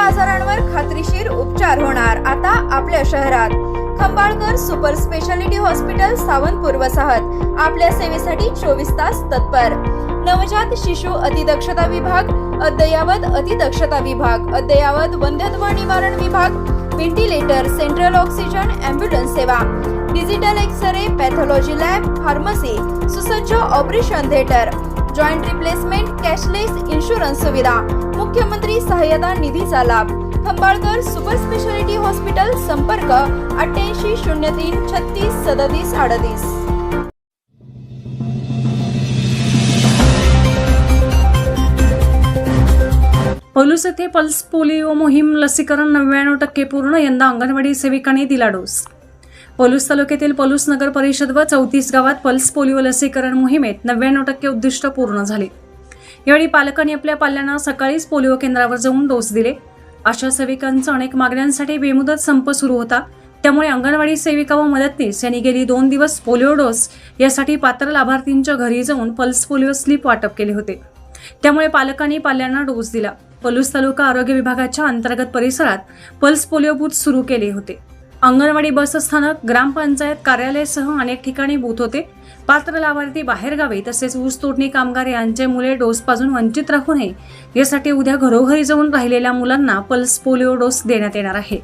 आजारांवर खात्रीशीर उपचार होणार आता आपल्या शहरात। Khambalkar super speciality hospital Sawantpur वसाहत आपल्या सेवेसाठी 24 तास तत्पर। नवजात शिशु अतिदक्षता विभाग, अद्ययावत अतिदक्षता विभाग, अद्ययावत वंध्यत्व निवारण विभाग, व्हेंटिलेटर, सेंट्रल ऑक्सिजन, ॲम्ब्युलन्स सेवा, digital x-ray, pathology lab, pharmacy, सुसज्ज operation theatre, joint replacement, cashless insurance सुविधा, मुख्यमंत्री सहाय्यता निधीचा लाभ। खंबाळकर सुपर स्पेशालिटी हॉस्पिटल, संपर्क 88 03 36 37 38। पलूस येथे पल्स पोलिओ मोहीम लसीकरण 99% पूर्ण। यंदा अंगणवाडी सेविकांनी दिला डोस। पलूस तालुक्यातील पलूस नगर परिषद व 34 गावात पल्स पोलिओ लसीकरण मोहिमेत 99% उद्दिष्ट पूर्ण झाले। यावेळी पालकांनी आपल्या पाल्यांना सकाळीच पोलिओ केंद्रावर जाऊन डोस दिले। आशा सेविकांचा अनेक मागण्यांसाठी बेमुदत संप सुरू होता, त्यामुळे अंगणवाडी सेविका व मदतनीस यांनी गेली 2 दिवस पोलिओ डोस यासाठी पात्र लाभार्थींच्या घरी जाऊन पल्स पोलिओ स्लिप वाटप केले होते। त्यामुळे पालकांनी पाल्यांना डोस दिला। पलूस तालुका आरोग्य विभागाच्या अंतर्गत परिसरात पल्स पोलिओ बूथ सुरू केले होते। अंगणवाडी बस स्थानक, ग्रामपंचायत कार्यालयासह अनेक ठिकाणी बूथ होते। पात्र लाभार्थी बाहेरगावी तसेच ऊस तोडणी कामगार यांचे मुले डोस पासून वंचित राहू नये यासाठी उद्या घरोघरी जाऊन राहिलेल्या मुलांना पल्स पोलिओ डोस देण्यात येणार आहे।